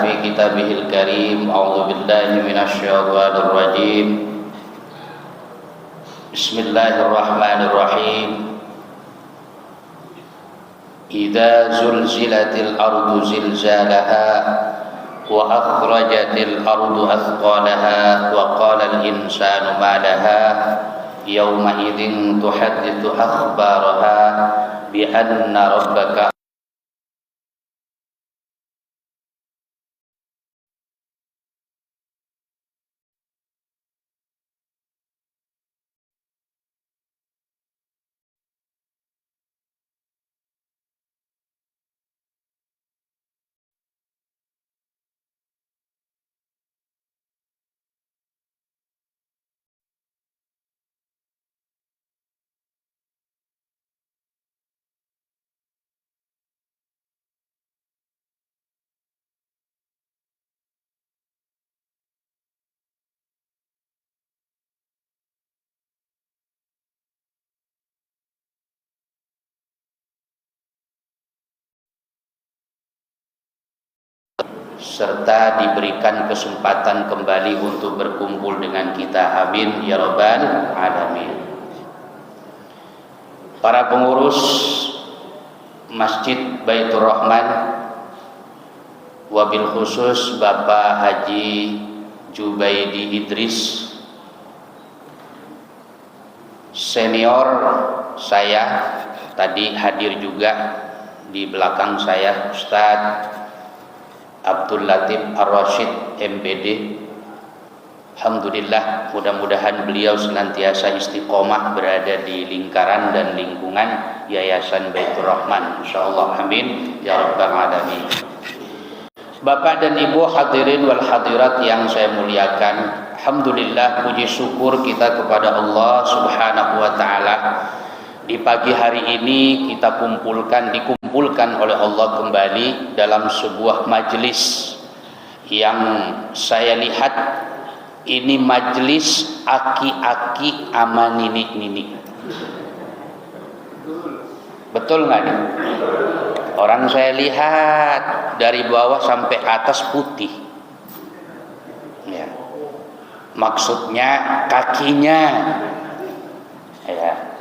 في كتابه الكريم أعوذ بالله من الشيطان الرجيم بسم الله الرحمن الرحيم إذا زلزلت الأرض زلزالها وأخرجت الأرض أثقالها وقال الإنسان ما لها يومئذ تحدث أخبارها بأن ربك serta diberikan kesempatan kembali untuk berkumpul dengan kita. Amin ya rabbal alamin. Para pengurus Masjid Baitur Rahman, wabil khusus Bapak Haji Jubaidi Idris senior saya, tadi hadir juga di belakang saya Ustadz Abdul Latif Ar-Rasyid MPD. Alhamdulillah, mudah-mudahan beliau senantiasa istiqomah berada di lingkaran dan lingkungan Yayasan Baitur Rahman, insyaallah. Amin ya rabbal alamin. Bapak dan Ibu hadirin wal hadirat yang saya muliakan, alhamdulillah, puji syukur kita kepada Allah Subhanahu wa taala. Di pagi hari ini kita dikumpulkan oleh Allah kembali dalam sebuah majelis yang saya lihat ini majelis aki-aki ama nini-nini. Betul nggak nih? Orang saya lihat dari bawah sampai atas putih. Ya. Maksudnya kakinya. Ya.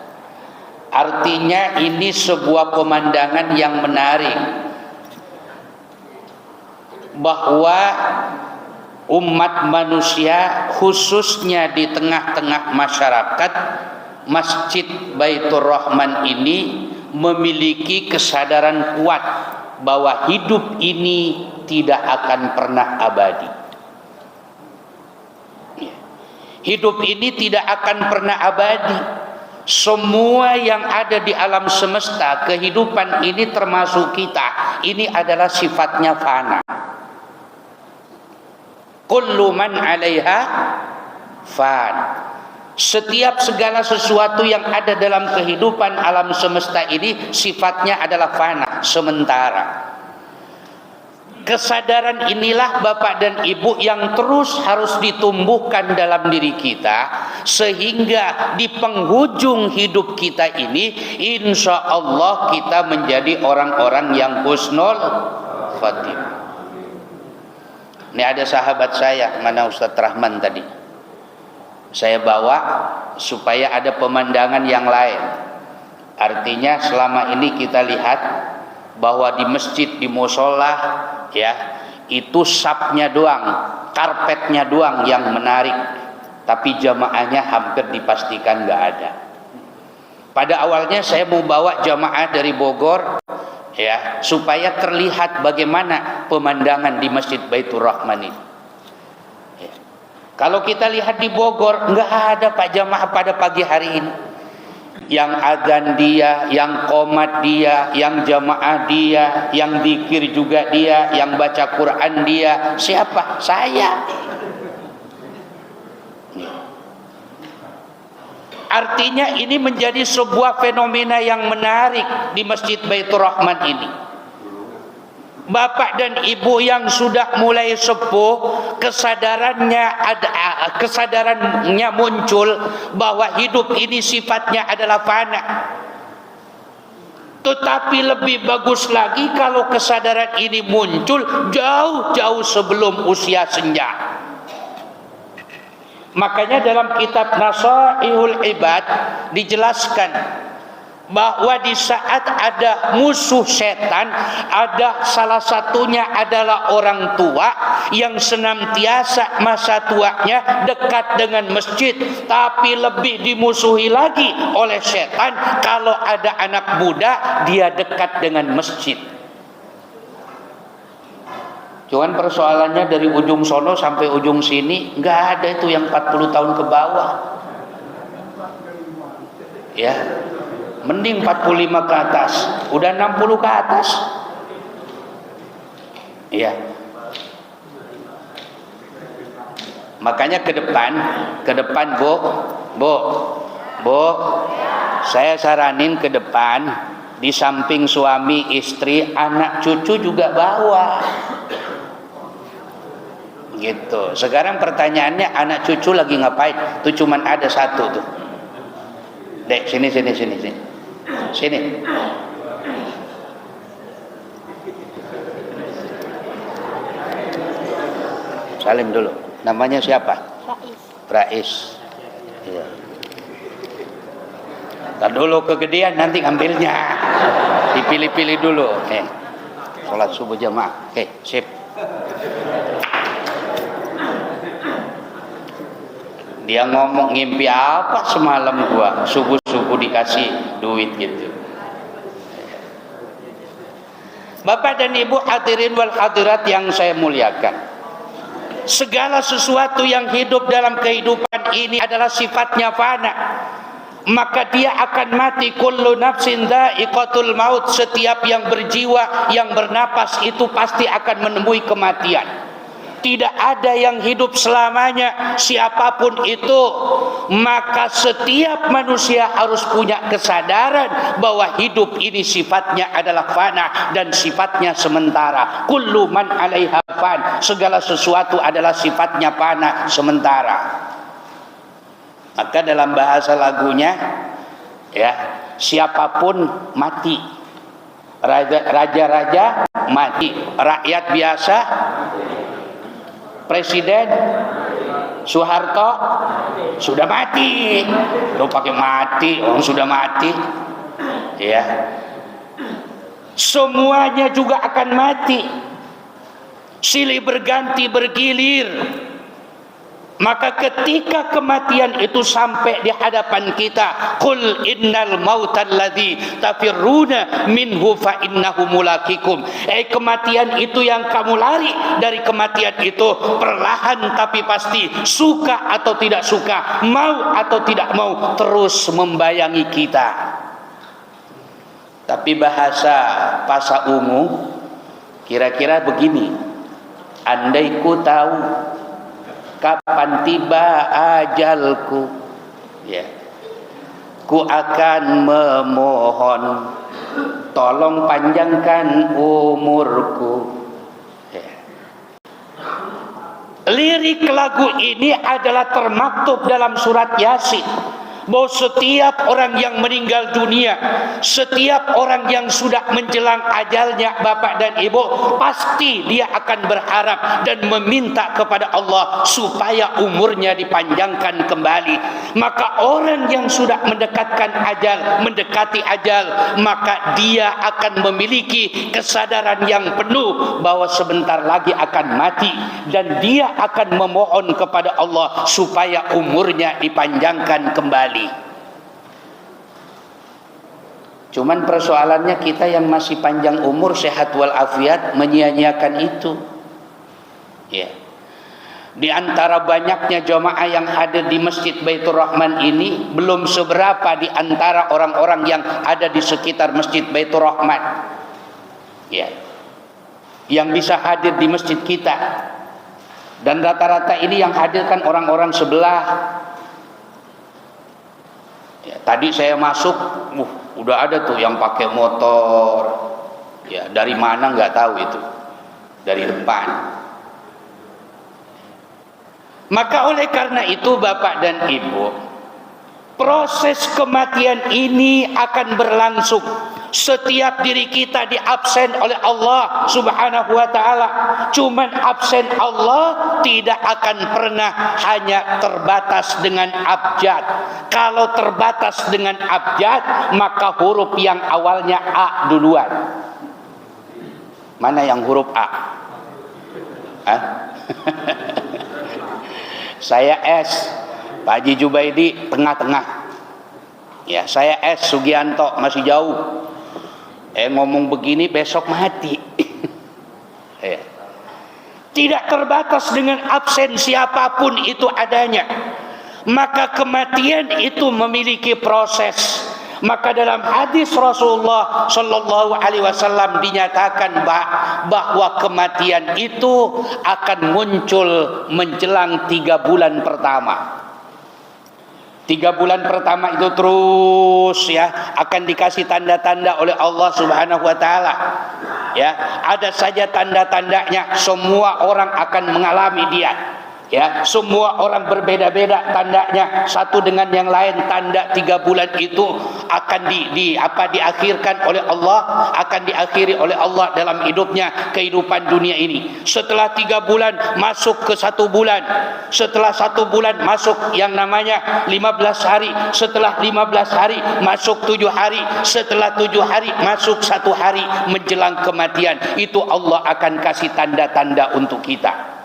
Artinya ini sebuah pemandangan yang menarik, bahwa umat manusia khususnya di tengah-tengah masyarakat, Masjid Baitur Rahman ini memiliki kesadaran kuat bahwa hidup ini tidak akan pernah abadi. Hidup ini tidak akan pernah abadi. Semua yang ada di alam semesta, kehidupan ini termasuk kita, ini adalah sifatnya fana. Kullu man 'alaiha fan. Setiap segala sesuatu yang ada dalam kehidupan alam semesta ini sifatnya adalah fana, sementara. Kesadaran inilah Bapak dan Ibu yang terus harus ditumbuhkan dalam diri kita, sehingga di penghujung hidup kita ini insya Allah kita menjadi orang-orang yang husnul khatimah. Ini ada sahabat saya, mana Ustadz Rahman tadi, saya bawa supaya ada pemandangan yang lain. Artinya selama ini kita lihat bahwa di masjid, di musola, ya, itu sapnya doang, karpetnya doang yang menarik, tapi jamaahnya hampir dipastikan nggak ada. Pada awalnya saya mau bawa jamaah dari Bogor, ya, supaya terlihat bagaimana pemandangan di Masjid Baitur Rahman ini. Ya. Kalau kita lihat di Bogor, nggak ada Pak jamaah pada pagi hari ini. Yang adzan dia, yang qomat dia, yang jamaah dia, yang zikir juga dia, yang baca Quran dia. Siapa? Saya. Artinya ini menjadi sebuah fenomena yang menarik di Masjid Baitur Rahman ini. Bapak dan Ibu yang sudah mulai sepuh, kesadarannya muncul bahwa hidup ini sifatnya adalah fana. Tetapi lebih bagus lagi kalau kesadaran ini muncul jauh-jauh sebelum usia senja. Makanya dalam kitab Nasaihul Ibad dijelaskan bahwa di saat ada musuh setan, ada salah satunya adalah orang tua yang senantiasa masa tuanya dekat dengan masjid, tapi lebih dimusuhi lagi oleh setan kalau ada anak muda dia dekat dengan masjid. Cuman persoalannya dari ujung sono sampai ujung sini nggak ada itu yang 40 tahun ke bawah. Ya. Mending 45 ke atas, udah 60 ke atas. Iya. Makanya ke depan Bu, saya saranin ke depan, di samping suami, istri, anak cucu juga bawa. Gitu. Sekarang pertanyaannya, anak cucu lagi ngapain? Tuh cuman ada satu tuh. Dek, sini. Sini. Salim dulu. Namanya siapa? Rais. Iya. Ntar dulu kegedean nanti ngambilnya. Dipilih-pilih dulu. Oke. Sholat subuh jamaah. Oke, sip. Dia ngomong ngimpi apa semalam gua, subuh-subuh dikasih duit gitu. Bapak dan Ibu hadirin wal hadirat yang saya muliakan, segala sesuatu yang hidup dalam kehidupan ini adalah sifatnya fana, maka dia akan mati. Kullu nafsin dha'iqatul maut, setiap yang berjiwa, yang bernapas itu pasti akan menemui kematian. Tidak ada yang hidup selamanya, siapapun itu. Maka setiap manusia harus punya kesadaran bahwa hidup ini sifatnya adalah fana dan sifatnya sementara. Kullu man 'alaiha fan, segala sesuatu adalah sifatnya fana, sementara. Maka dalam bahasa lagunya, ya, siapapun mati. Raja-raja mati, rakyat biasa, Presiden Soeharto sudah mati. Lo pakai mati, orang sudah mati. Ya. Semuanya juga akan mati. Silih berganti bergilir. Maka ketika kematian itu sampai di hadapan kita, qul innal mautal ladzi tafirruna minhu fa innahu mulaqikum. Kematian itu yang kamu lari dari kematian itu, perlahan tapi pasti, suka atau tidak suka, mau atau tidak mau, terus membayangi kita. Tapi bahasa Pasa Ungu kira-kira begini, andai ku tahu kapan tiba ajalku, ya, ku akan memohon tolong panjangkan umurku. Ya. Lirik lagu ini adalah termaktub dalam surat Yasin, bahwa setiap orang yang meninggal dunia, setiap orang yang sudah menjelang ajalnya, Bapak dan Ibu, pasti dia akan berharap dan meminta kepada Allah supaya umurnya dipanjangkan kembali. Maka orang yang sudah mendekati ajal, maka dia akan memiliki kesadaran yang penuh bahwa sebentar lagi akan mati, dan dia akan memohon kepada Allah supaya umurnya dipanjangkan kembali. Cuman persoalannya kita yang masih panjang umur, sehat walafiat, menyia-nyiakan itu. Ya. Di antara banyaknya jamaah yang hadir di Masjid Baitur Rahman ini, belum seberapa di antara orang-orang yang ada di sekitar Masjid Baitur Rahman, ya, yang bisa hadir di masjid kita. Dan rata-rata ini yang hadir kan orang-orang sebelah. Ya, tadi saya masuk, udah ada tuh yang pakai motor, ya, dari mana nggak tahu itu, dari depan. Maka oleh karena itu Bapak dan Ibu, proses kematian ini akan berlangsung Setiap diri kita diabsen oleh Allah Subhanahu wa ta'ala. Cuman absen Allah tidak akan pernah hanya terbatas dengan abjad. Kalau terbatas dengan abjad, maka huruf yang awalnya A duluan. Mana yang huruf A? Hah? Saya S, Pak Haji Jubaidi tengah-tengah. Ya, saya S Sugianto masih jauh. Ngomong begini besok mati. Tidak terbatas dengan absen siapapun itu adanya. Maka kematian itu memiliki proses. Maka dalam hadis Rasulullah Shallallahu Alaihi Wasallam dinyatakan bahwa kematian itu akan muncul menjelang 3 bulan pertama. 3 bulan pertama itu terus ya akan dikasih tanda-tanda oleh Allah Subhanahu wa taala. Ya, ada saja tanda-tandanya, semua orang akan mengalami dia. Ya, semua orang berbeda-beda tandanya, satu dengan yang lain. Tanda 3 bulan itu akan diakhirkan oleh Allah, akan diakhiri oleh Allah dalam hidupnya, kehidupan dunia ini. Setelah 3 bulan masuk ke 1 bulan. Setelah 1 bulan masuk yang namanya 15 hari. Setelah 15 hari masuk 7 hari. Setelah 7 hari masuk 1 hari menjelang kematian. Itu Allah akan kasih tanda-tanda untuk kita.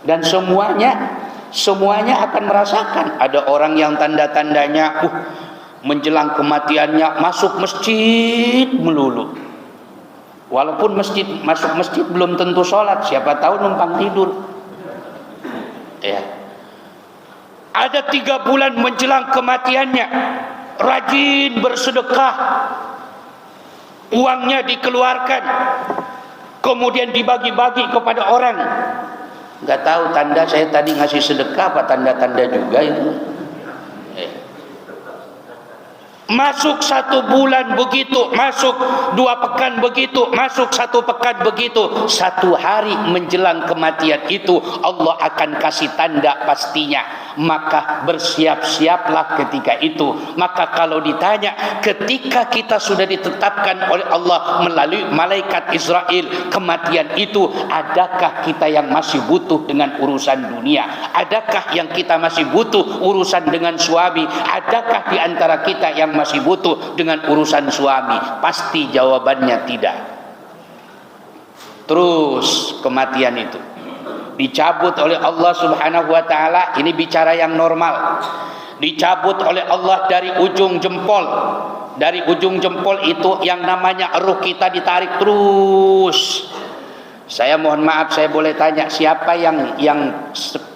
Dan semuanya akan merasakan. Ada orang yang tanda-tandanya menjelang kematiannya masuk masjid melulu. Walaupun masuk masjid belum tentu sholat, siapa tahu numpang tidur. Ya. Ada 3 bulan menjelang kematiannya, rajin bersedekah, uangnya dikeluarkan, kemudian dibagi-bagi kepada orang. Nggak tahu tanda saya tadi ngasih sedekah apa tanda-tanda juga itu. Masuk 1 bulan begitu, masuk 2 pekan begitu, masuk 1 pekan begitu. 1 hari menjelang kematian itu Allah akan kasih tanda pastinya. Maka bersiap-siaplah ketika itu. Maka kalau ditanya, ketika kita sudah ditetapkan oleh Allah melalui malaikat Israel kematian itu, adakah kita yang masih butuh dengan urusan dunia? Adakah yang kita masih butuh urusan dengan suami? Adakah di antara kita yang masih butuh dengan urusan suami? Pasti jawabannya tidak. Terus kematian itu dicabut oleh Allah Subhanahu wa taala. Ini bicara yang normal. Dicabut oleh Allah dari ujung jempol. Dari ujung jempol itu yang namanya ruh kita ditarik terus. Saya mohon maaf, saya boleh tanya, siapa yang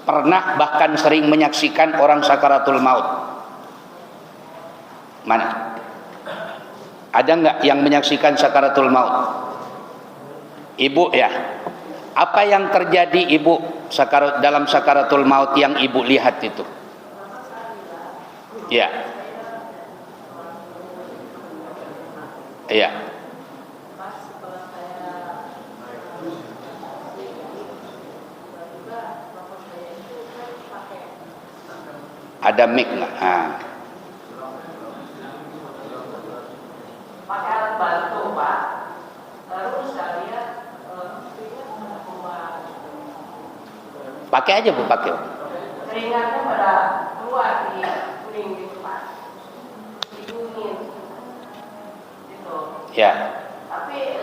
pernah bahkan sering menyaksikan orang sakaratul maut? Mana? Ada nggak yang menyaksikan sakaratul maut? Ibu ya. Apa yang terjadi ibu dalam sakaratul maut yang ibu lihat itu? Ya. Ya. Ada mic nggak? Pakai alat bantu Pak. Terus saya lihat pakai aja Bu, pakai. keringatnya pada keluar di kuning gitu Pak, dingin gitu. Ya. Tapi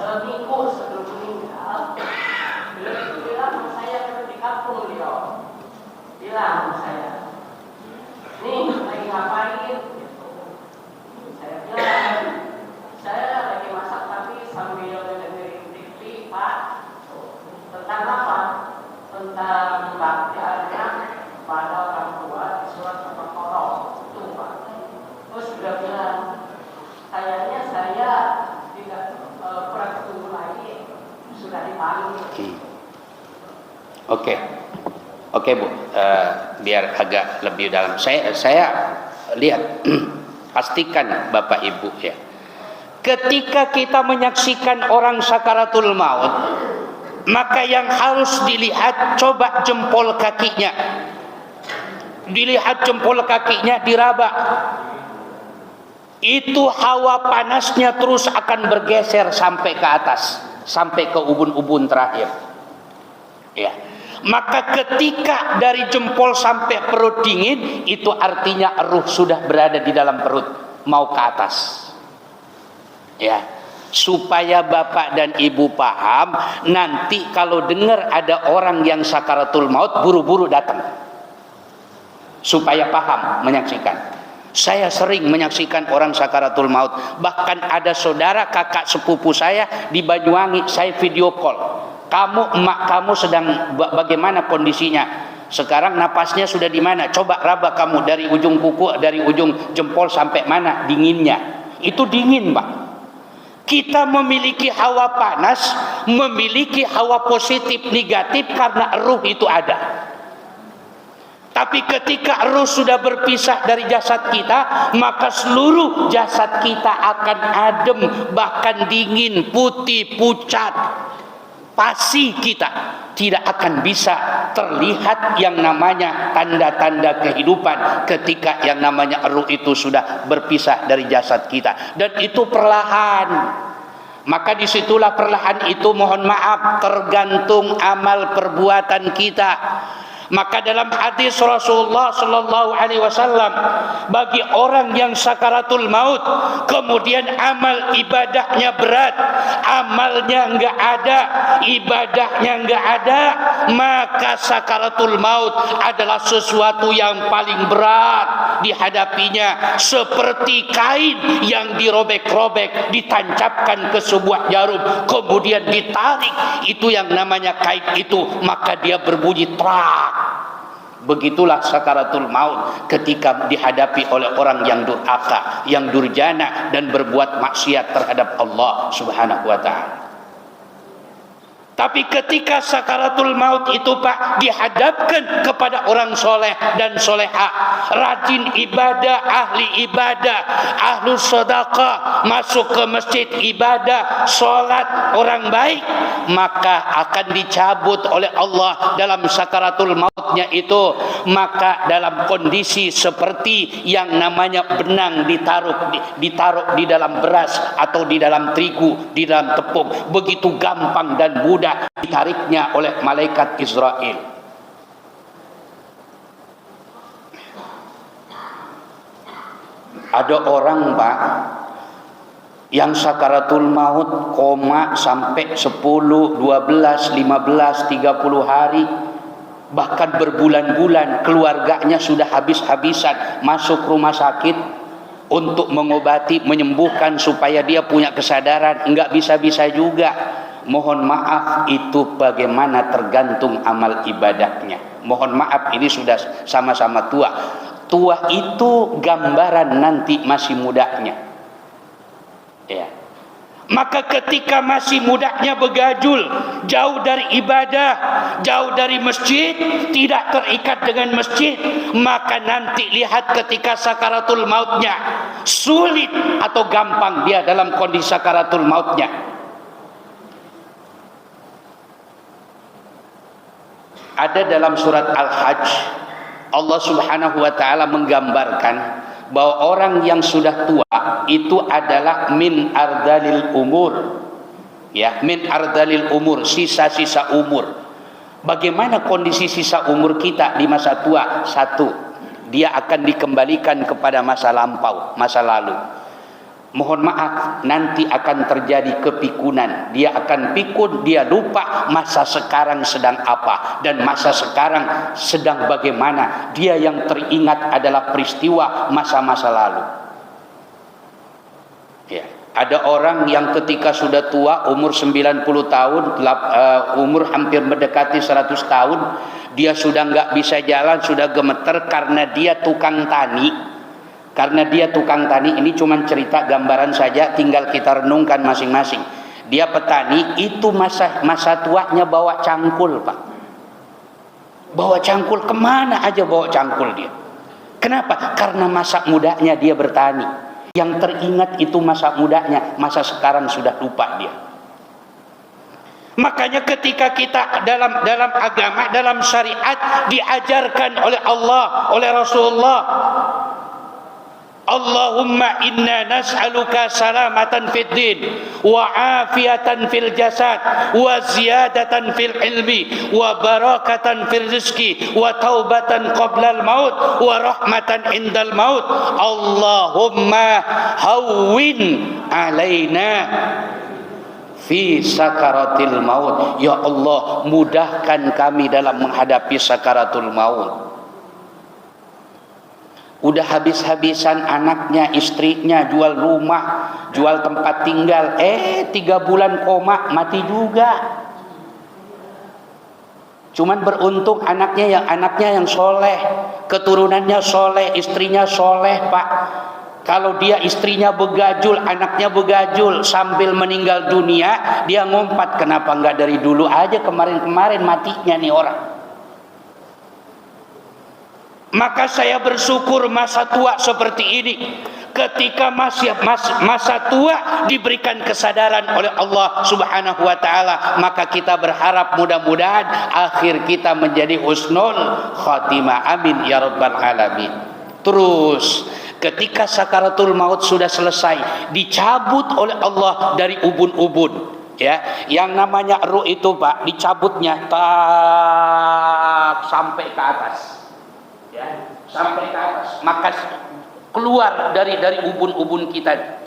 seminggu sebelum meninggal, beliau itu bilang sama saya, kalau di kampung dia bilang sama saya, nih lagi ngapain? Gitu. Saya bilang, saya lagi masak tapi sambil dengerin TV Pak. Tentang apa? Tentang bacaannya pada orang tua di surat Al-Baqarah itu Pak. Terus sudah bilang, kayaknya saya tidak kurang ketemu lagi, sudah dipanggil. Oke Bu, biar agak lebih dalam. Saya lihat, pastikan Bapak Ibu ya. Ketika kita menyaksikan orang sakaratul maut, maka yang harus dilihat, coba jempol kakinya. dilihat jempol kakinya diraba. Itu hawa panasnya terus akan bergeser sampai ke atas, sampai ke ubun-ubun terakhir. Ya. Maka ketika dari jempol sampai perut dingin, itu artinya ruh sudah berada di dalam perut, mau ke atas. Ya. Supaya bapak dan ibu paham, nanti kalau dengar ada orang yang sakaratul maut, buru-buru datang. Supaya paham, menyaksikan. Saya sering menyaksikan orang sakaratul maut. Bahkan ada saudara kakak sepupu saya di Banyuwangi, saya video call. Emak kamu sedang bagaimana kondisinya? Sekarang napasnya sudah di mana? Coba raba kamu dari ujung kuku, dari ujung jempol sampai mana dinginnya. Itu dingin, Pak. Kita memiliki hawa panas, memiliki hawa positif, negatif karena ruh itu ada. Tapi ketika ruh sudah berpisah dari jasad kita, maka seluruh jasad kita akan adem, bahkan dingin, putih, pucat. Pasti kita tidak akan bisa terlihat yang namanya tanda-tanda kehidupan ketika yang namanya ruh itu sudah berpisah dari jasad kita. Dan itu perlahan. Maka disitulah perlahan itu, mohon maaf, tergantung amal perbuatan kita. Maka dalam hadis Rasulullah Sallallahu Alaihi Wasallam, bagi orang yang sakaratul maut, kemudian amal ibadahnya berat, amalnya enggak ada, ibadahnya enggak ada, maka sakaratul maut adalah sesuatu yang paling berat dihadapinya, seperti kain yang dirobek-robek, ditancapkan ke sebuah jarum, kemudian ditarik, itu yang namanya kain itu, maka dia berbunyi trak. Begitulah sakaratul maut ketika dihadapi oleh orang yang durhaka, yang durjana, dan berbuat maksiat terhadap Allah Subhanahu wa ta'ala. Tapi ketika sakaratul maut itu, Pak, dihadapkan kepada orang soleh dan soleha, rajin ibadah, ahli ibadah, ahlu sedekah, masuk ke masjid ibadah, sholat, orang baik, maka akan dicabut oleh Allah dalam sakaratul mautnya itu. Maka dalam kondisi seperti yang namanya benang ditaruh di dalam beras atau di dalam terigu, di dalam tepung, begitu gampang dan mudah ditariknya oleh malaikat Israel. Ada orang, Pak, yang sakaratul maut koma sampai 10, 12, 15, 30 hari, bahkan berbulan-bulan, keluarganya sudah habis-habisan masuk rumah sakit untuk mengobati, menyembuhkan supaya dia punya kesadaran, enggak bisa-bisa juga. Mohon maaf, itu bagaimana tergantung amal ibadahnya. Mohon maaf, ini sudah sama-sama tua. Tua itu gambaran nanti masih mudanya. Ya. Maka ketika masih mudanya begajul, jauh dari ibadah, jauh dari masjid, tidak terikat dengan masjid, maka nanti lihat ketika sakaratul mautnya, sulit atau gampang dia dalam kondisi sakaratul mautnya. Ada dalam surat Al-Hajj, Allah Subhanahu wa ta'ala menggambarkan bahwa orang yang sudah tua itu adalah min ardalil umur. Ya, min ardalil umur, sisa-sisa umur. Bagaimana kondisi sisa umur kita di masa tua? Satu, dia akan dikembalikan kepada masa lampau, masa lalu. Mohon maaf, nanti akan terjadi kepikunan. Dia akan pikun, dia lupa masa sekarang sedang apa dan masa sekarang sedang bagaimana. Dia yang teringat adalah peristiwa masa-masa lalu. Ya. Ada orang yang ketika sudah tua, umur 90 tahun, umur hampir mendekati 100 tahun, dia sudah nggak bisa jalan, sudah gemeter karena dia tukang tani. Karena dia tukang tani, ini cuma cerita gambaran saja, tinggal kita renungkan masing-masing. Dia petani, itu masa tuanya bawa cangkul, Pak. Bawa cangkul, kemana aja bawa cangkul dia. Kenapa? Karena masa mudanya dia bertani. Yang teringat itu masa mudanya, masa sekarang sudah lupa dia. Makanya ketika kita dalam agama, dalam syariat diajarkan oleh Allah, oleh Rasulullah, Allahumma inna nas'aluka salamatan fid din wa afiatan fil jasad wa ziyadatan fil ilmi wa barakatan fil rizki wa taubatan qablal maut wa rahmatan indal maut. Allahumma hawwin alaina fi sakaratil maut. Ya Allah, mudahkan kami dalam menghadapi sakaratul maut. Udah habis-habisan anaknya, istrinya, jual rumah, jual tempat tinggal, 3 bulan koma, mati juga. Cuman beruntung anaknya yang soleh, keturunannya soleh, istrinya soleh, Pak. Kalau dia istrinya begajul, anaknya begajul, sambil meninggal dunia dia ngompat, kenapa enggak dari dulu aja, kemarin-kemarin matinya nih orang. Maka saya bersyukur masa tua seperti ini. Ketika masa tua diberikan kesadaran oleh Allah Subhanahu wa taala, maka kita berharap mudah-mudahan akhir kita menjadi husnul khatimah. Amin ya rabbal alamin. Terus ketika sakaratul maut sudah selesai, dicabut oleh Allah dari ubun-ubun, ya, yang namanya ruh itu, Pak, dicabutnya sampai ke atas, ya, sampai ke atas, maka keluar dari ubun-ubun kita,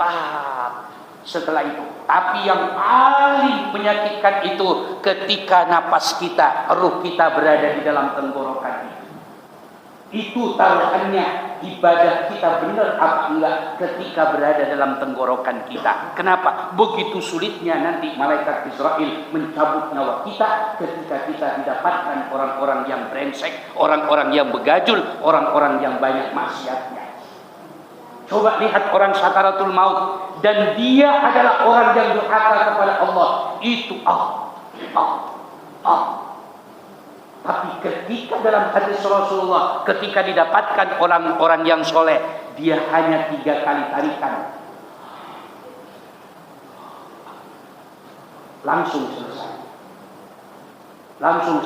setelah itu. Tapi yang paling menyakitkan itu ketika napas kita, ruh kita berada di dalam tenggorokan. Itu taruhannya ibadah kita benar apa enggak ketika berada dalam tenggorokan kita. Kenapa? Begitu sulitnya nanti malaikat Israel mencabut nyawa kita ketika kita didapatkan orang-orang yang brengsek, orang-orang yang begajul, orang-orang yang banyak maksiatnya. Coba lihat orang sakaratul maut dan dia adalah orang yang durhaka kepada Allah. Itu Tapi ketika dalam hadis Rasulullah, ketika didapatkan orang-orang yang soleh, dia hanya 3 kali tarikan, langsung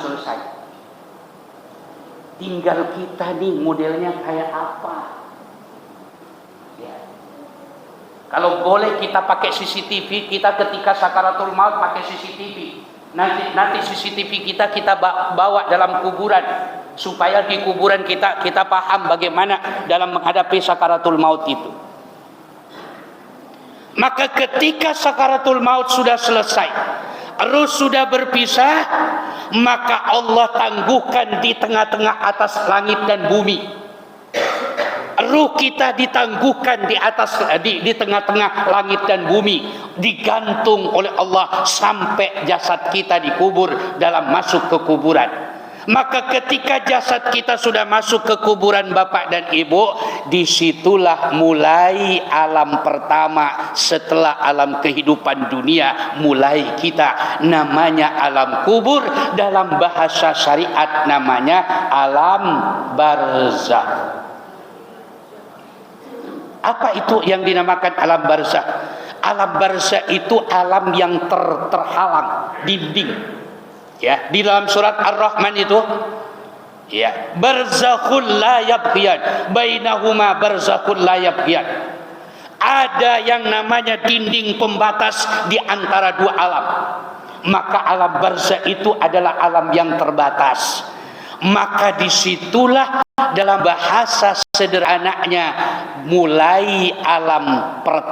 selesai. Tinggal kita nih modelnya kayak apa, ya. Kalau boleh kita pakai CCTV, kita ketika sakaratul maut pakai CCTV. Nanti CCTV kita bawa dalam kuburan, supaya di kuburan kita paham bagaimana dalam menghadapi sakaratul maut itu. Maka ketika sakaratul maut sudah selesai, ruh sudah berpisah, maka Allah tangguhkan di tengah-tengah atas langit dan bumi. Ruh kita ditangguhkan di atas di tengah-tengah langit dan bumi, digantung oleh Allah sampai jasad kita dikubur dalam masuk ke kuburan. Maka ketika jasad kita sudah masuk ke kuburan Bapak dan Ibu, disitulah mulai alam pertama setelah alam kehidupan dunia, mulai kita namanya alam kubur, dalam bahasa syariat namanya alam barzakh. Apa itu yang dinamakan alam barzakh? Alam barzakh itu alam yang terhalang, dinding. Ya, di dalam surat Ar-Rahman itu, ya, barzakhul la yabghiyan, bainahuma barzakhul la yabghiyan. Ada yang namanya dinding pembatas di antara 2 alam. Maka alam barzakh itu adalah alam yang terbatas. Maka disitulah dalam bahasa sederhananya mulai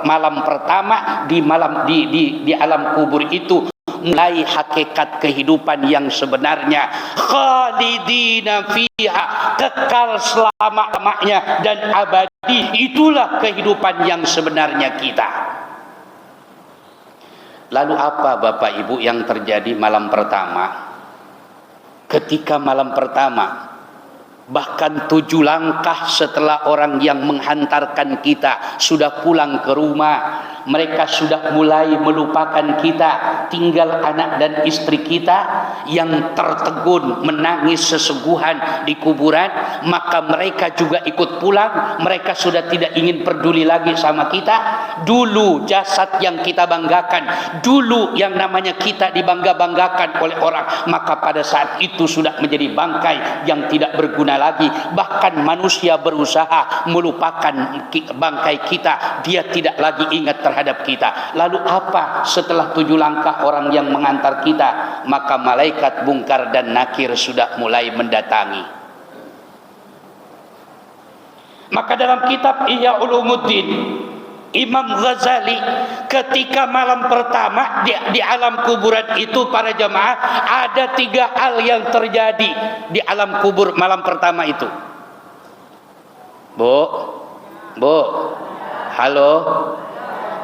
malam pertama di alam kubur itu mulai hakikat kehidupan yang sebenarnya, khalidina fiha, kekal selama-lamanya dan abadi. Itulah kehidupan yang sebenarnya kita. Lalu apa Bapak Ibu yang terjadi malam pertama? Ketika malam pertama, bahkan 7 langkah setelah orang yang menghantarkan kita sudah pulang ke rumah, mereka sudah mulai melupakan kita, tinggal anak dan istri kita yang tertegun menangis seseguhan di kuburan, maka mereka juga ikut pulang. Mereka sudah tidak ingin peduli lagi sama kita. Dulu jasad yang kita banggakan, dulu yang namanya kita dibangga-banggakan oleh orang, maka pada saat itu sudah menjadi bangkai yang tidak berguna lagi. Bahkan manusia berusaha melupakan bangkai kita, dia tidak lagi ingat terhadap kita. Lalu apa setelah 7 langkah orang yang mengantar kita? Maka malaikat Munkar dan Nakir sudah mulai mendatangi. Maka dalam kitab Ihya Ulumuddin, Imam Ghazali ketika malam pertama di alam kuburan itu, para jamaah, ada 3 hal yang terjadi di alam kubur malam pertama itu. Bu, halo,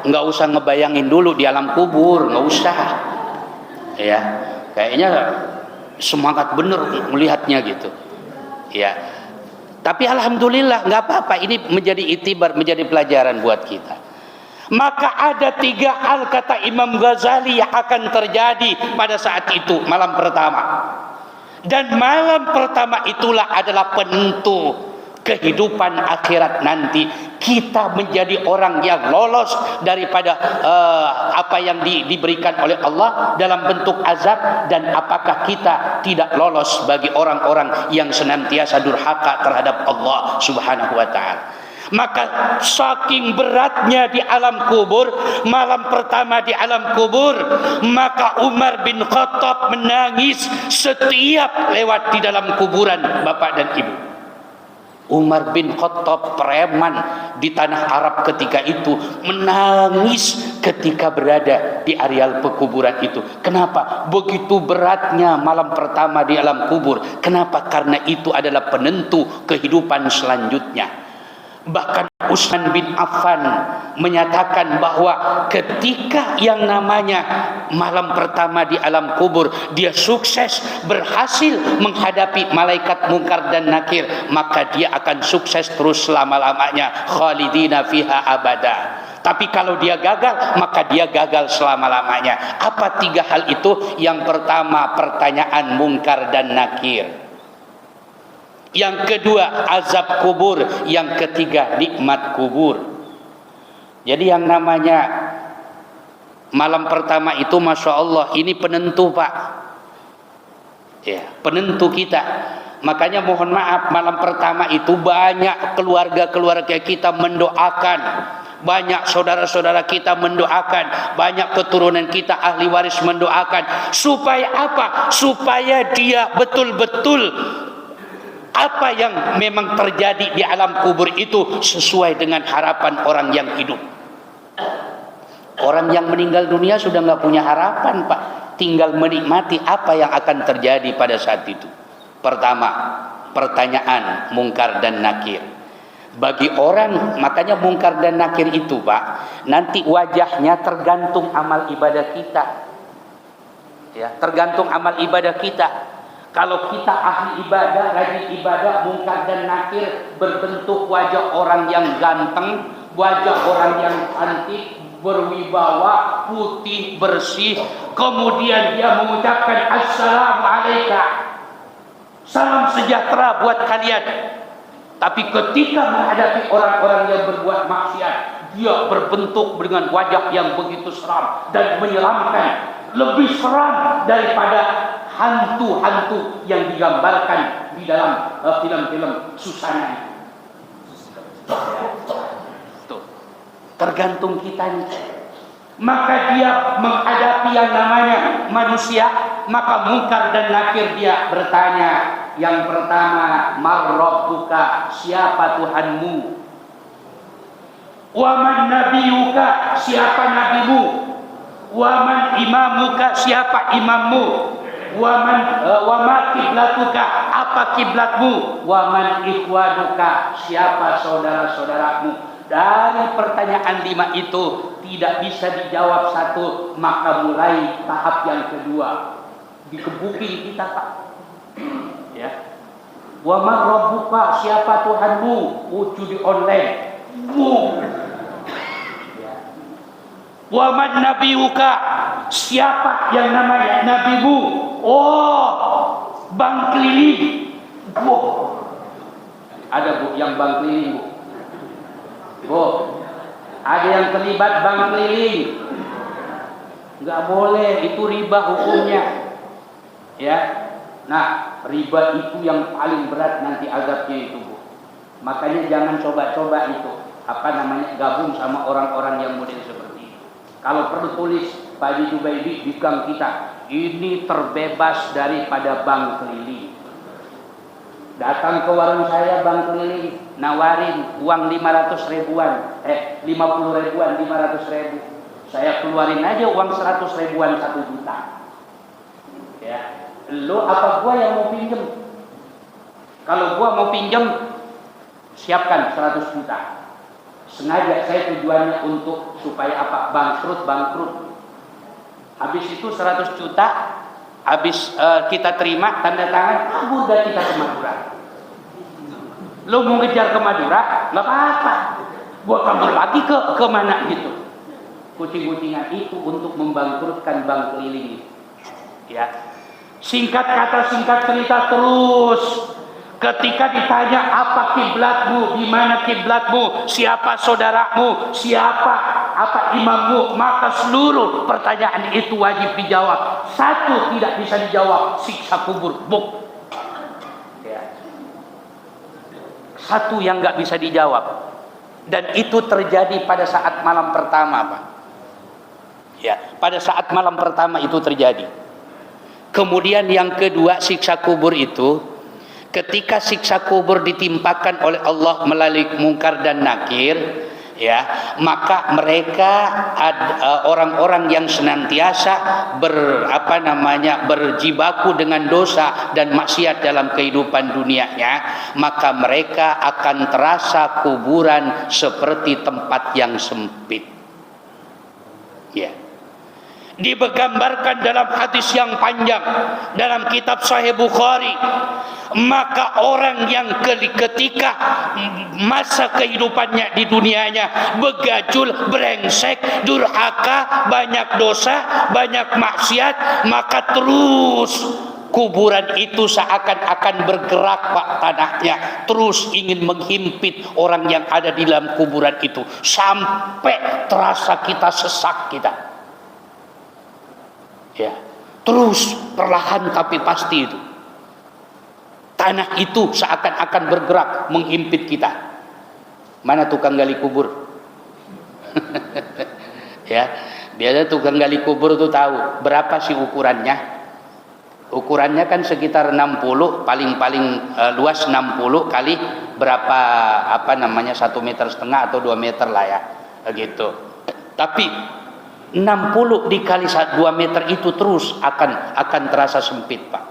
nggak usah ngebayangin dulu di alam kubur, nggak usah. Ya, kayaknya semangat bener melihatnya gitu. Ya, tapi alhamdulillah nggak apa-apa. Ini menjadi itibar, menjadi pelajaran buat kita. Maka ada 3 hal kata Imam Ghazali yang akan terjadi pada saat itu malam pertama. Dan malam pertama itulah adalah penentu kehidupan akhirat nanti. Kita menjadi orang yang lolos daripada apa yang diberikan oleh Allah dalam bentuk azab, dan apakah kita tidak lolos bagi orang-orang yang senantiasa durhaka terhadap Allah Subhanahu wa ta'ala. Maka saking beratnya di alam kubur, malam pertama di alam kubur, maka Umar bin Khattab menangis setiap lewat di dalam kuburan Bapak dan Ibu. Umar bin Khattab, preman di tanah Arab ketika itu, menangis ketika berada di areal pekuburan itu. Kenapa? Begitu beratnya malam pertama di alam kubur. Kenapa? Karena itu adalah penentu kehidupan selanjutnya. Bahkan Utsman bin Affan menyatakan bahwa ketika yang namanya malam pertama di alam kubur dia sukses, berhasil menghadapi malaikat Munkar dan Nakir, maka dia akan sukses terus selama-lamanya, khalidina fiha abada. Tapi kalau dia gagal, maka dia gagal selama-lamanya. Apa 3 hal itu? Yang pertama, pertanyaan Munkar dan Nakir. Yang kedua, azab kubur. Yang ketiga, nikmat kubur. Jadi yang namanya malam pertama itu, Masya Allah, ini penentu, Pak. Ya, penentu kita. Makanya mohon maaf, malam pertama itu banyak keluarga-keluarga kita mendoakan, banyak saudara-saudara kita mendoakan, banyak keturunan kita ahli waris mendoakan. Supaya apa? Supaya dia betul-betul apa yang memang terjadi di alam kubur itu sesuai dengan harapan orang yang hidup. Orang yang meninggal dunia sudah nggak punya harapan, Pak. Tinggal menikmati apa yang akan terjadi pada saat itu. Pertama, pertanyaan Munkar dan Nakir. Bagi orang, makanya Munkar dan Nakir itu, Pak, nanti wajahnya tergantung amal ibadah kita. Ya, tergantung amal ibadah kita. Kalau kita ahli ibadah, rajin ibadah, Munkar dan Nakir berbentuk wajah orang yang ganteng, wajah orang yang cantik, berwibawa, putih, bersih. Kemudian dia mengucapkan Assalamualaikum, salam sejahtera buat kalian. Tapi ketika menghadapi orang-orang yang berbuat maksiat, dia berbentuk dengan wajah yang begitu seram dan menyeramkan, lebih seram daripada hantu-hantu yang digambarkan di dalam film-film Susana. Tuh, tergantung kita nih. Maka dia menghadapi yang namanya manusia, maka Munkar dan Nakir dia bertanya. Yang pertama, man rabbuka, siapa Tuhanmu? Wa man nabiyuka, siapa nabimu? Wa man imamuka, siapa imammu? Wa ma kiblatuka, apa kiblatmu? Wa man ikhwanuka, siapa saudara-saudaramu? Dari pertanyaan 5 itu tidak bisa dijawab satu, maka mulai tahap yang kedua. Dikebukin kita, Pak. Ya. Wa ma rabbuka, siapa Tuhanmu? Judi online. Wa man nabiyuka, siapa yang namanya nabimu? Oh, bang keliling. Wow. Ada Bu yang bang keliling, Bu. Bu, ada yang terlibat bang keliling. Nggak boleh, itu riba hukumnya. Ya. Nah, riba itu yang paling berat nanti azabnya itu, Bu. Makanya jangan coba-coba itu, gabung sama orang-orang yang model seperti itu. Kalau perlu tulis Pak Haji Jubaidi di gang kita, ini terbebas daripada bank keliling. Datang ke warung saya bank keliling, nawarin uang 500 ribuan, 50 ribuan, 500 ribu. Saya keluarin aja uang 100 ribuan 1 juta. Ya, lo apa gua yang mau pinjem? Kalau gua mau pinjem, siapkan 100 juta. Sengaja saya tujuannya untuk supaya apa? Bangkrut. Habis itu 100 juta, habis kita terima tanda tangan, udah kita ke Madura. Lo mau ngejar ke Madura, nggak apa-apa. Gua kabur lagi ke mana gitu. Kucing-kucingan itu untuk membangkrutkan bank keliling. Ya. Singkat kata, singkat cerita terus. Ketika ditanya apa kiblatmu, di mana kiblatmu, siapa saudaramu, siapa imammu, maka seluruh pertanyaan itu wajib dijawab. Satu tidak bisa dijawab, siksa kubur. Buk. Ya. Satu yang nggak bisa dijawab, dan itu terjadi pada saat malam pertama, Pak. Ya, pada saat malam pertama itu terjadi. Kemudian yang kedua, siksa kubur itu, ketika siksa kubur ditimpakan oleh Allah melalui Munkar dan Nakir, ya, maka mereka orang-orang yang senantiasa berjibaku dengan dosa dan maksiat dalam kehidupan dunianya, maka mereka akan terasa kuburan seperti tempat yang sempit. Ya. Digambarkan dalam hadis yang panjang dalam kitab Sahih Bukhari, maka orang yang ketika masa kehidupannya di dunianya begajul, brengsek, durhaka, banyak dosa, banyak maksiat, maka terus kuburan itu seakan-akan bergerak, Pak, tanahnya terus ingin menghimpit orang yang ada di dalam kuburan itu sampai terasa kita sesak kita. Ya, terus perlahan tapi pasti itu tanah itu seakan-akan bergerak menghimpit kita. Mana tukang gali kubur? Ya, biasa tukang gali kubur tuh tahu berapa sih ukurannya. Ukurannya kan sekitar 60, paling luas 60 kali berapa 1,5 meter atau 2 meter lah ya, gitu. Tapi 60 dikali 2 meter itu terus akan terasa sempit, Pak.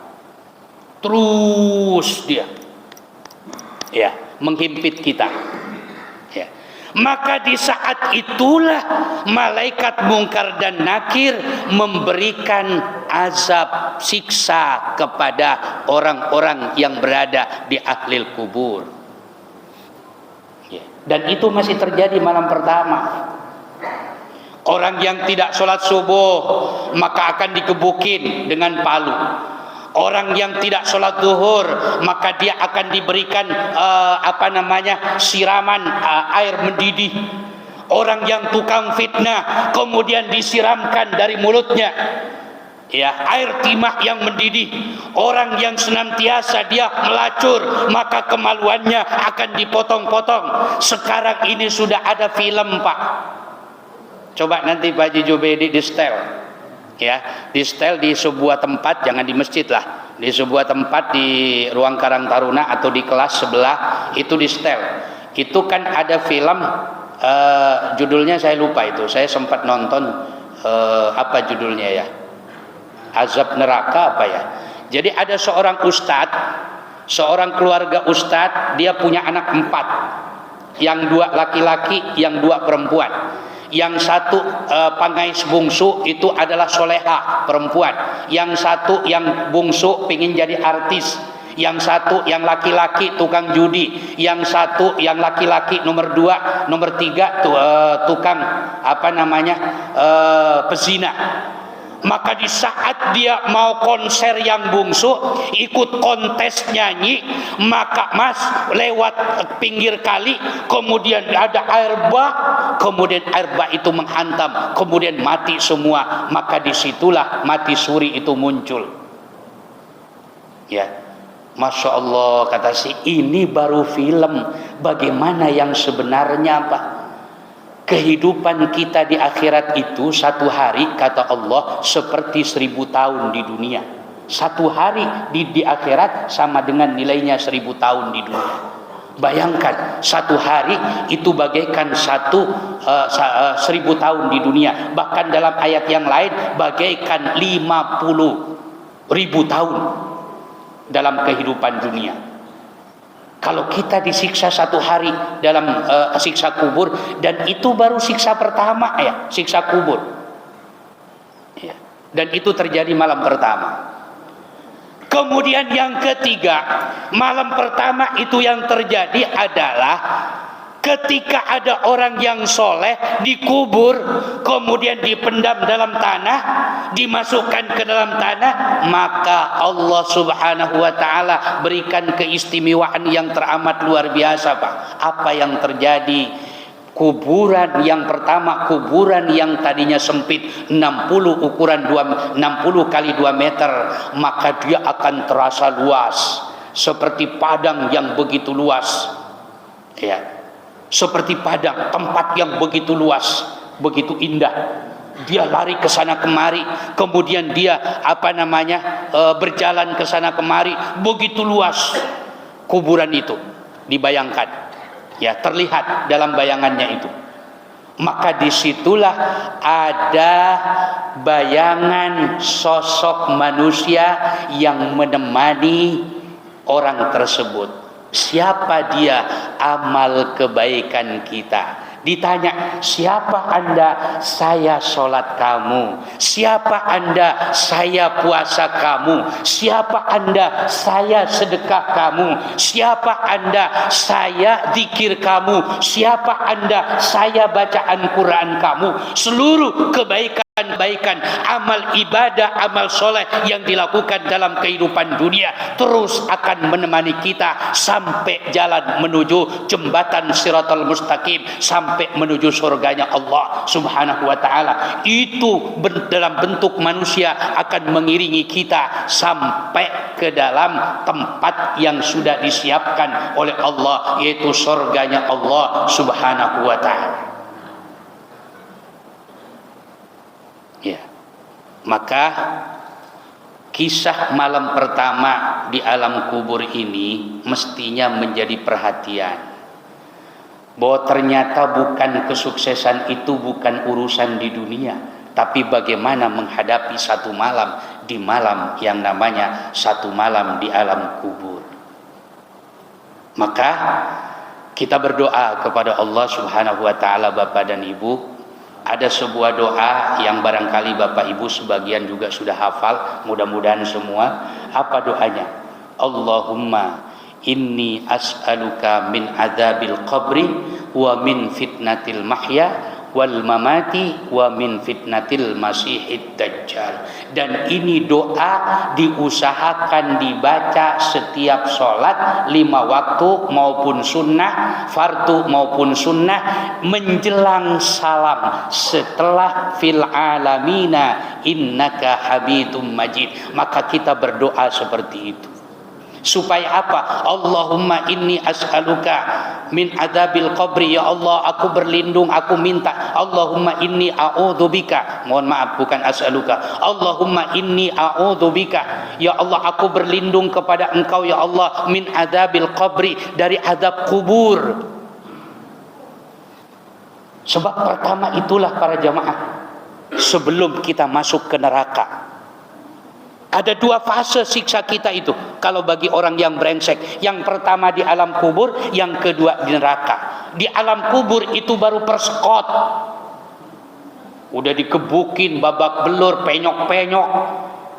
Terus dia, ya, menghimpit kita. Ya. Maka di saat itulah malaikat Munkar dan Nakir memberikan azab siksa kepada orang-orang yang berada di ahlil kubur. Ya. Dan itu masih terjadi malam pertama. Orang yang tidak sholat subuh maka akan dikebukin dengan palu. Orang yang tidak sholat zuhur maka dia akan diberikan siraman air mendidih. Orang yang tukang fitnah kemudian disiramkan dari mulutnya, ya, air timah yang mendidih. Orang yang senantiasa dia melacur maka kemaluannya akan dipotong-potong. Sekarang ini sudah ada film, Pak. Coba nanti Pak Haji Jubaidi di setel, ya, di setel di sebuah tempat, jangan di masjid lah, di sebuah tempat di ruang Karang Taruna atau di kelas sebelah itu di setel. Itu kan ada film, judulnya saya lupa itu, saya sempat nonton, apa judulnya ya, Azab Neraka apa ya. Jadi ada seorang ustadz, seorang keluarga ustadz, dia punya anak 4, yang 2 laki-laki, yang 2 perempuan. Yang satu pangais bungsu itu adalah soleha perempuan. Yang satu yang bungsu pingin jadi artis. yang satu yang laki-laki tukang judi, yang satu yang laki-laki nomor 2, nomor 3 tukang pezina. Maka di saat dia mau konser yang bungsu, ikut kontes nyanyi, maka Mas lewat pinggir kali, kemudian ada air bah, kemudian air bah itu menghantam, kemudian mati semua. Maka disitulah mati suri itu muncul. Ya, Masya Allah, kata si, ini baru film. Bagaimana yang sebenarnya, Pak? Kehidupan kita di akhirat itu satu hari, kata Allah, seperti 1000 tahun di dunia. Satu hari di akhirat sama dengan nilainya 1000 tahun di dunia. Bayangkan, satu hari itu bagaikan 1000 tahun di dunia. Bahkan dalam ayat yang lain, bagaikan 50.000 tahun dalam kehidupan dunia. Kalau kita disiksa satu hari dalam siksa kubur, dan itu baru siksa pertama ya, siksa kubur. Ya. Dan itu terjadi malam pertama. Kemudian yang ketiga, malam pertama itu yang terjadi adalah ketika ada orang yang soleh dikubur, kemudian dipendam dalam tanah, dimasukkan ke dalam tanah, maka Allah Subhanahu wa ta'ala berikan keistimewaan yang teramat luar biasa, Pak. Apa yang terjadi? Kuburan yang pertama, kuburan yang tadinya sempit 60 ukuran 60 kali 2 meter, maka dia akan terasa luas seperti padang yang begitu luas. Ya. Seperti padang, tempat yang begitu luas, begitu indah. Dia lari ke sana kemari, kemudian dia berjalan ke sana kemari, begitu luas kuburan itu. Dibayangkan, ya, terlihat dalam bayangannya itu. Maka disitulah ada bayangan sosok manusia yang menemani orang tersebut. Siapa dia? Amal kebaikan kita. Ditanya, siapa Anda? Saya sholat kamu. Siapa Anda? Saya puasa kamu. Siapa Anda? Saya sedekah kamu. Siapa Anda? Saya zikir kamu. Siapa Anda? Saya bacaan Quran kamu. Seluruh kebaikan, amal ibadah, amal soleh yang dilakukan dalam kehidupan dunia terus akan menemani kita sampai jalan menuju jembatan Shiratal Mustaqim, sampai menuju surganya Allah Subhanahu wa ta'ala. Itu dalam bentuk manusia akan mengiringi kita sampai ke dalam tempat yang sudah disiapkan oleh Allah, yaitu surganya Allah Subhanahu wa ta'ala. Ya. Maka kisah malam pertama di alam kubur ini mestinya menjadi perhatian, bahwa ternyata bukan kesuksesan itu bukan urusan di dunia, tapi bagaimana menghadapi satu malam di malam yang namanya satu malam di alam kubur. Maka kita berdoa kepada Allah Subhanahu wa ta'ala. Bapak dan Ibu, ada sebuah doa yang barangkali Bapak Ibu sebagian juga sudah hafal, mudah-mudahan semua. Apa doanya? Allahumma inni as'aluka min adzabil qabri wa min fitnatil mahya wal mamati wa min fitnatil masihid dajjal. Dan ini doa diusahakan dibaca setiap sholat 5 waktu maupun sunnah, fardu maupun sunnah, menjelang salam setelah fil alamina innaka habibum majid. Maka kita berdoa seperti itu. Supaya apa? Allahumma inni as'aluka min adzabil qabri. Ya Allah, aku berlindung, aku minta. Allahumma inni a'udzubika. Mohon maaf, bukan as'aluka. Allahumma inni a'udzubika. Ya Allah, aku berlindung kepada Engkau ya Allah min adzabil qabri, dari azab kubur. Sebab pertama itulah para jamaah, sebelum kita masuk ke neraka, ada 2 fase siksa kita itu. Kalau bagi orang yang brengsek, yang pertama di alam kubur, yang kedua di neraka. Di alam kubur itu baru persekot, udah dikebukin babak belur, penyok-penyok,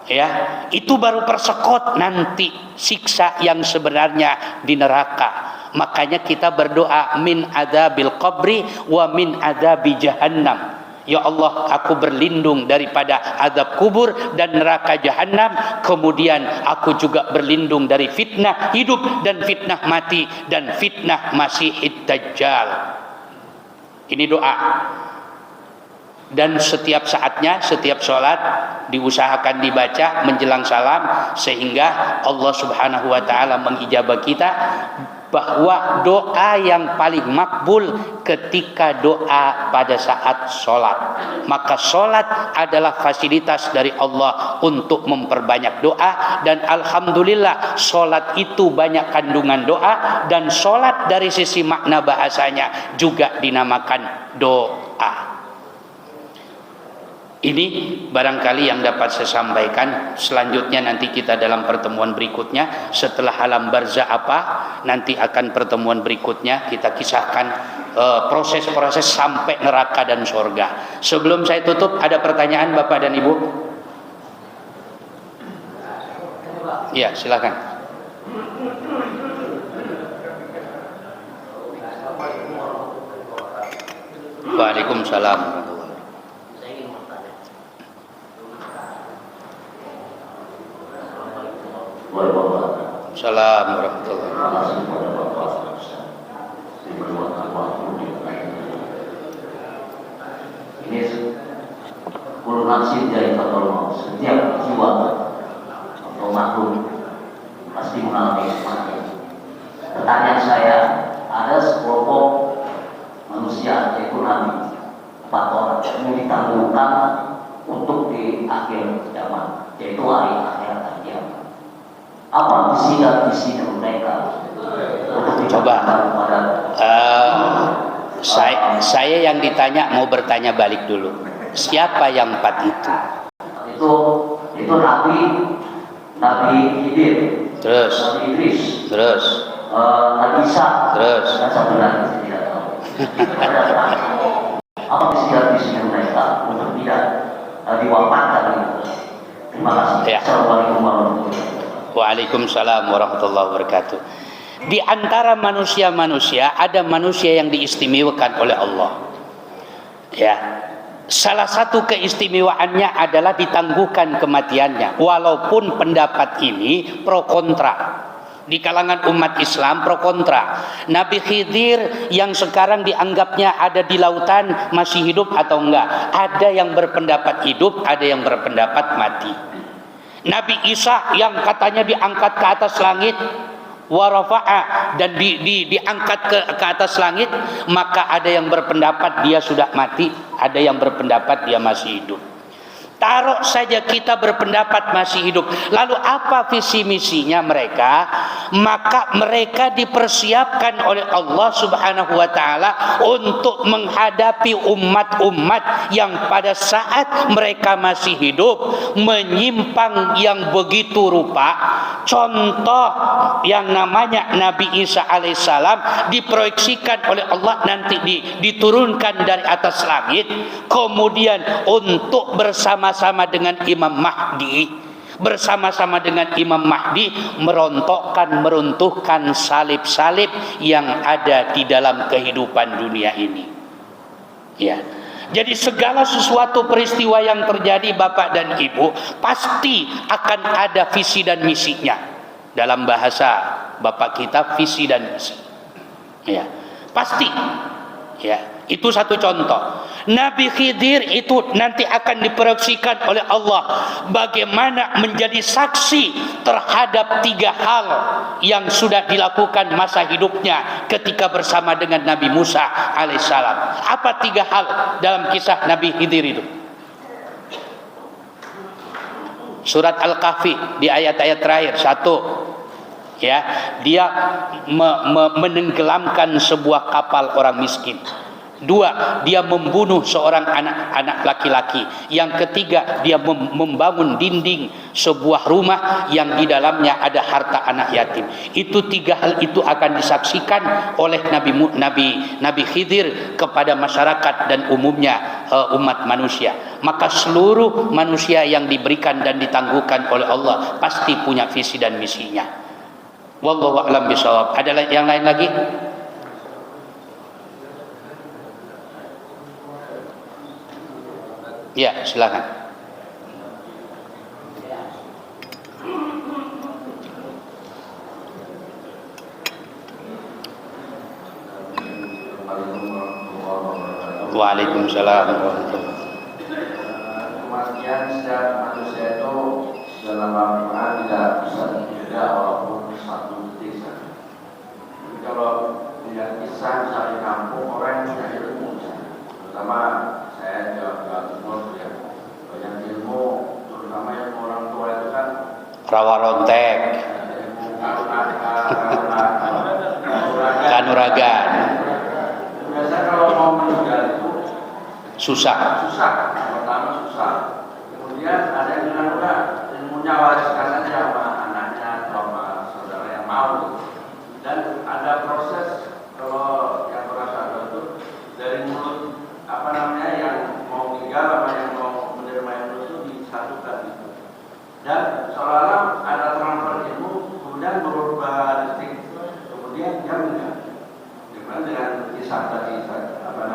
Ya, itu baru persekot nanti siksa yang sebenarnya di neraka. Makanya kita berdoa min adzabil qabri wa min adzabi jahannam. Ya Allah, aku berlindung daripada azab kubur dan neraka jahanam. Kemudian aku juga berlindung dari fitnah hidup dan fitnah mati dan fitnah Masihid Dajjal. Ini doa. Dan setiap saatnya, setiap sholat diusahakan dibaca menjelang salam, sehingga Allah Subhanahu wa ta'ala mengijabah kita, bahwa doa yang paling makbul ketika doa pada saat sholat. Maka sholat adalah fasilitas dari Allah untuk memperbanyak doa, dan alhamdulillah sholat itu banyak kandungan doa, dan sholat dari sisi makna bahasanya juga dinamakan doa. Ini barangkali yang dapat saya sampaikan. Selanjutnya nanti kita dalam pertemuan berikutnya, setelah alam barzah apa, nanti akan pertemuan berikutnya kita kisahkan proses-proses sampai neraka dan surga. Sebelum saya tutup, ada pertanyaan Bapak dan Ibu? Ya, silakan. Waalaikumsalam. Assalamualaikum warahmatullahi wabarakatuh. Ini kulminasi dari pertolongan. Setiap jiwa atau makhluk pasti mengalami kematian. Pertanyaan saya, ada sekelompok manusia yaitu Nabi 4 orang yang ditangguhkan untuk di akhir zaman, yaitu hari akhirat kiamat. Apa visi dan mereka untuk coba saya yang ditanya mau bertanya balik dulu. Siapa yang 4 itu? Itu Nabi Khidir, terus Nabi Idris, terus Nabi Isa, terus dan satu lagi saya tidak tahu. Apa visi mereka untuk tidak diwafatkan? Terima kasih. Ya. Assalamualaikum warahmatullahi wabarakatuh. Waalaikumsalam warahmatullahi wabarakatuh. Di antara manusia-manusia ada manusia yang diistimewakan oleh Allah. Ya. Salah satu keistimewaannya adalah ditangguhkan kematiannya. Walaupun pendapat ini pro kontra. Di kalangan umat Islam pro kontra. Nabi Khidir yang sekarang dianggapnya ada di lautan masih hidup atau enggak? Ada yang berpendapat hidup, ada yang berpendapat mati. Nabi Isa yang katanya diangkat ke atas langit, warafa'a, dan diangkat ke atas langit, maka ada yang berpendapat dia sudah mati, ada yang berpendapat dia masih hidup. Taruh saja kita berpendapat masih hidup. Lalu apa visi misinya mereka? Maka mereka dipersiapkan oleh Allah Subhanahu wa ta'ala untuk menghadapi umat-umat yang pada saat mereka masih hidup menyimpang yang begitu rupa. Contoh yang namanya Nabi Isa alaihissalam diproyeksikan oleh Allah nanti diturunkan dari atas langit, kemudian untuk bersama-sama dengan Imam Mahdi, meruntuhkan salib-salib yang ada di dalam kehidupan dunia ini. Ya. Jadi segala sesuatu peristiwa yang terjadi Bapak dan Ibu pasti akan ada visi dan misinya. Dalam bahasa Bapak kita visi dan misi. Ya, pasti. Ya, itu satu contoh. Nabi Khidir itu nanti akan diproyeksikan oleh Allah bagaimana menjadi saksi terhadap 3 hal yang sudah dilakukan masa hidupnya ketika bersama dengan Nabi Musa alaihissalam. Apa 3 hal dalam kisah Nabi Khidir itu? Surat Al-Kahfi di ayat-ayat terakhir. 1, ya, dia menenggelamkan sebuah kapal orang miskin. Dua, dia membunuh seorang anak laki-laki. Yang ketiga, dia membangun dinding sebuah rumah yang di dalamnya ada harta anak yatim. Itu tiga hal itu akan disaksikan oleh Nabi Khidir kepada masyarakat dan umumnya umat manusia. Maka seluruh manusia yang diberikan dan ditangguhkan oleh Allah pasti punya visi dan misinya. Wallahu a'lam bishawab. Ada yang lain lagi? Ya, silakan. Waalaikumsalam warahmatullahi. Kematian setiap manusia itu dalam Al-Quran tidak bisa dijaga walaupun satu detik saja. Jadi kalau lihat kisah misalnya di kampung orang yang punya ilmu, terutama saya Jawa Timur ya, banyak ilmu, terutama yang orang tua itu kan Rawa rontek, ilmu kanuragan. Biasanya kalau mau meninggal itu Susah. pertama susah. Kemudian ada yang bilang udah ilmunya wariskan saja sama anaknya atau sama saudara yang mau. Dan ada proses kalau yang merasa itu dari mulut yang mau meninggal sama yang mau menerima ilmu itu disatukan gitu. Dan seolah-olah ada transfer ilmu kemudian berubah detik kemudian dia meninggal. Dengan kisah tadi bahwa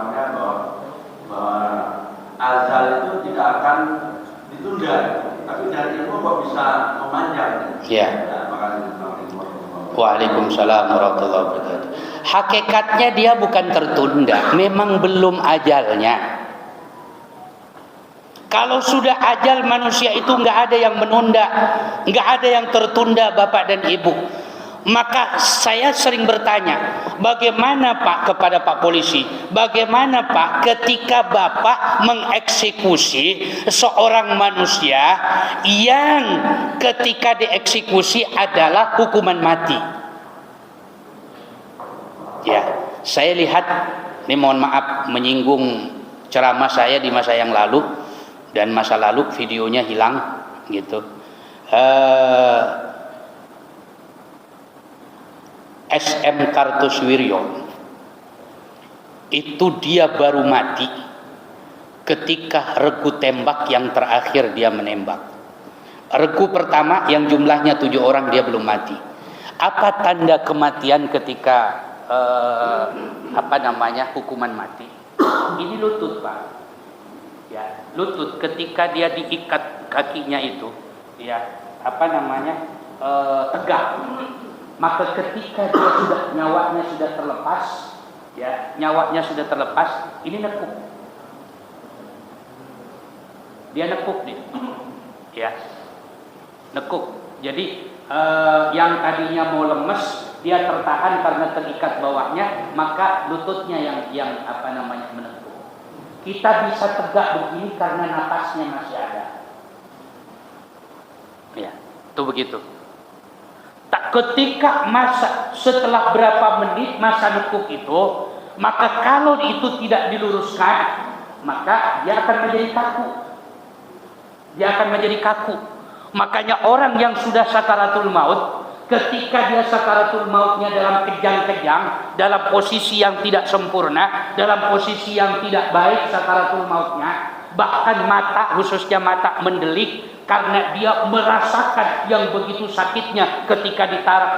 azal itu tidak akan ditunda, tapi dari ilmu kok bisa memanjang. Ya. Waalaikumsalam warahmatullahi wabarakatuh. Hakikatnya dia bukan tertunda, memang belum ajalnya. Kalau sudah ajal manusia itu nggak ada yang menunda, nggak ada yang tertunda, Bapak dan Ibu. Maka saya sering bertanya, bagaimana Pak kepada Pak Polisi, bagaimana Pak ketika Bapak mengeksekusi seorang manusia yang ketika dieksekusi adalah hukuman mati? Ya, saya lihat, ini mohon maaf menyinggung ceramah saya di masa yang lalu, dan masa lalu videonya hilang gitu. SM Kartosuwiryo itu dia baru mati ketika regu tembak yang terakhir dia menembak. Regu pertama yang jumlahnya 7 orang dia belum mati. Apa tanda kematian ketika hukuman mati? Ini lutut, Pak. Ya, lutut ketika dia diikat kakinya itu, ya, tegak. Maka ketika dia nyawanya sudah terlepas, ini nekuk. Dia nekuk nih. Ya. Nekuk. Jadi yang tadinya mau lemes, dia tertahan karena terikat bawahnya, maka lututnya yang menekuk. Kita bisa tegak begini karena napasnya masih ada. Ya, itu begitu. Ketika setelah berapa menit masa nekuk itu, maka kalau itu tidak diluruskan, maka dia akan menjadi kaku. Makanya orang yang sudah sakaratul maut, ketika dia sakaratul mautnya dalam kejang-kejang, dalam posisi yang tidak sempurna, dalam posisi yang tidak baik sakaratul mautnya, bahkan mata, khususnya mata mendelik, karena dia merasakan yang begitu sakitnya ketika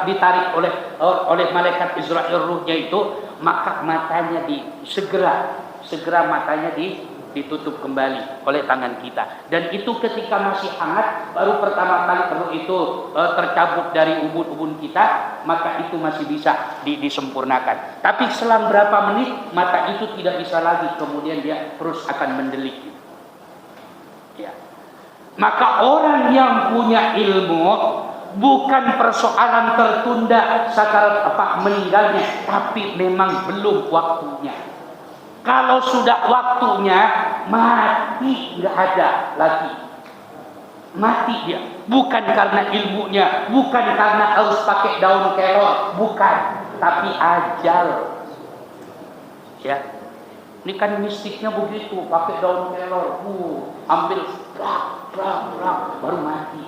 ditarik oleh malaikat Israel ruhnya itu, maka matanya segera matanya ditutup kembali oleh tangan kita. Dan itu ketika masih hangat, baru pertama kali perut itu tercabut dari ubun-ubun kita, maka itu masih bisa disempurnakan. Tapi selang berapa menit mata itu tidak bisa lagi, kemudian dia terus akan mendelik. Ya. Maka orang yang punya ilmu bukan persoalan tertunda meninggalnya, tapi memang belum waktunya. Kalau sudah waktunya, mati, nggak ada lagi. Mati dia, bukan karena ilmunya, bukan karena harus pakai daun kelor, bukan, tapi ajal. Ya, Ini kan mistiknya begitu, pakai daun kelor, ambil baru mati.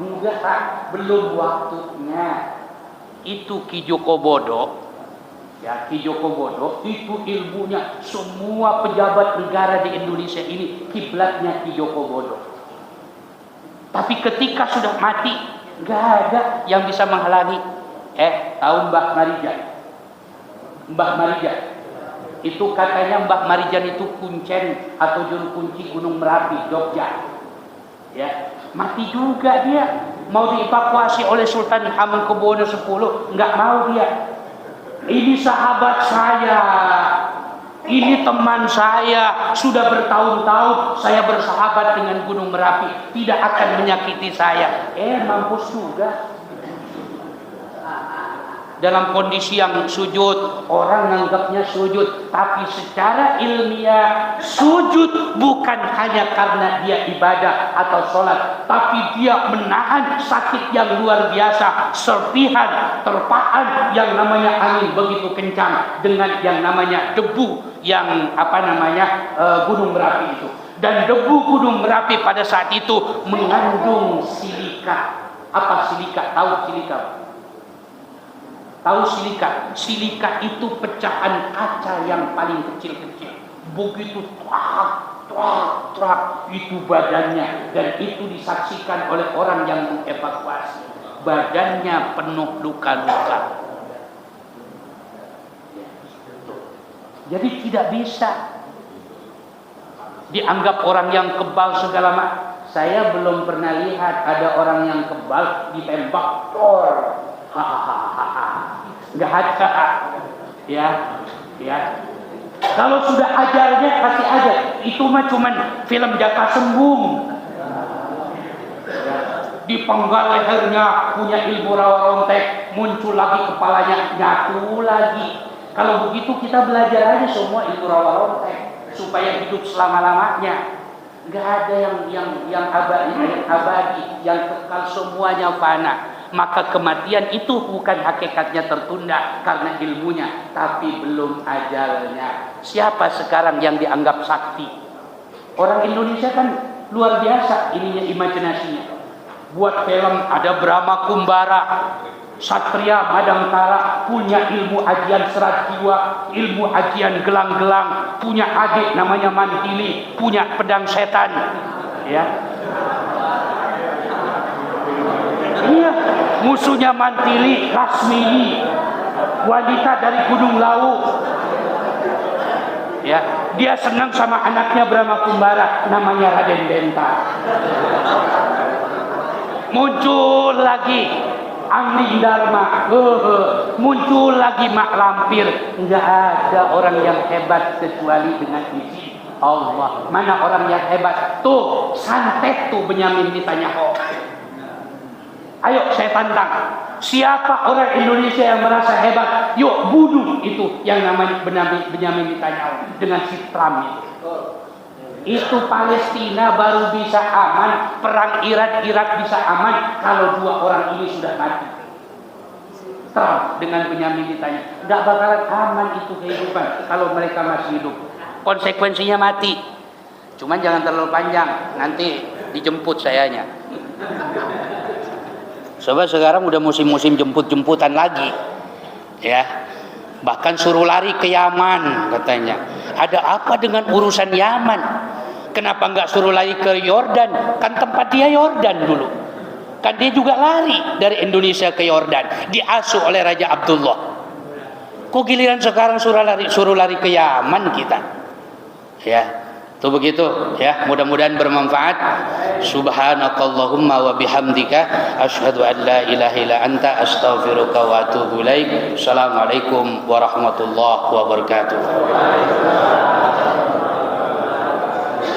Enggak, belum waktunya. Itu Ki Joko Bodo. Ya, Ki Joko Bodo itu ilmunya semua pejabat negara di Indonesia ini kiblatnya Ki Joko Bodo. Tapi ketika sudah mati, nggak ada yang bisa menghalangi. Tahu Mbah Marijan? Mbah Marijan itu katanya Mbah Marijan itu kuncen atau juru kunci Gunung Merapi, Jogja. Ya, mati juga dia. Mau dievakuasi oleh Sultan Hamengkubuwono X, nggak mau dia. Ini sahabat saya, ini teman saya, sudah bertahun-tahun saya bersahabat dengan Gunung Merapi, tidak akan menyakiti saya. Mampus juga. Dalam kondisi yang sujud, orang menganggapnya sujud, tapi secara ilmiah sujud bukan hanya karena dia ibadah atau sholat, tapi dia menahan sakit yang luar biasa, serpihan, terpaan yang namanya angin begitu kencang dengan yang namanya debu yang Gunung Merapi itu. Dan debu Gunung Merapi pada saat itu mengandung silika. Apa silika? Tahu silika? Tahu silika? Silika itu pecahan kaca yang paling kecil-kecil. Begitu trak itu badannya, dan itu disaksikan oleh orang yang mengevakuasi. Badannya penuh luka-luka. Jadi tidak bisa dianggap orang yang kebal segala macam. Saya belum pernah lihat ada orang yang kebal ditembak tor. Nggak ada. Ya. Kalau sudah ajalnya kasih aja. Itu mah cuman film Jaka Sembung. Dipenggal lehernya, punya ilmu rawa rontek, muncul lagi kepalanya, nyatu lagi. Kalau begitu kita belajar aja semua ilmu rawa rontek supaya hidup selama-lamanya. Nggak ada yang abadi, yang kekal, semuanya fana. Maka kematian itu bukan hakikatnya tertunda karena ilmunya, tapi belum ajalnya. Siapa sekarang yang dianggap sakti? Orang Indonesia kan luar biasa ininya, imajinasinya. Buat film ada Brahma Kumbara, Satria Madangkara, punya ilmu ajian serat jiwa, ilmu ajian gelang-gelang, punya adik namanya Mantili, punya pedang setan. Ya. Iya, musuhnya Mantili, Lasmini, wanita dari Gunung Lawu. Ya, dia senang sama anaknya Brahma Kumbara, namanya Raden Denta. Muncul lagi Angling Dharma, muncul lagi Mak Lampir. Enggak ada orang yang hebat kecuali dengan izin Allah. Mana orang yang hebat? Tuh, santet tuh Benyamin Netanyahu. Ayo saya tantang. Siapa orang Indonesia yang merasa hebat? Yuk bunuh itu yang namanya Benyamin Netanyahu dengan si Trump itu. Itu Palestina baru bisa aman, perang Irak bisa aman kalau dua orang ini sudah mati. Trump dengan Benyamin Netanyahu. Nggak bakalan aman itu kehidupan kalau mereka masih hidup. Konsekuensinya mati. Cuman jangan terlalu panjang, nanti dijemput sayanya. Sebab sekarang udah musim-musim jemput-jemputan lagi. Ya. Bahkan suruh lari ke Yaman katanya. Ada apa dengan urusan Yaman? Kenapa nggak suruh lari ke Yordan? Kan tempat dia Yordan dulu. Kan dia juga lari dari Indonesia ke Yordan, diasuh oleh Raja Abdullah. Kok giliran sekarang suruh lari ke Yaman kita? Ya. Itu begitu ya, mudah-mudahan bermanfaat. Subhanakallahumma wa bihamdika asyhadu an la ilaha illa anta astaghfiruka wa atubu ilaik. Assalamualaikum warahmatullahi wabarakatuh.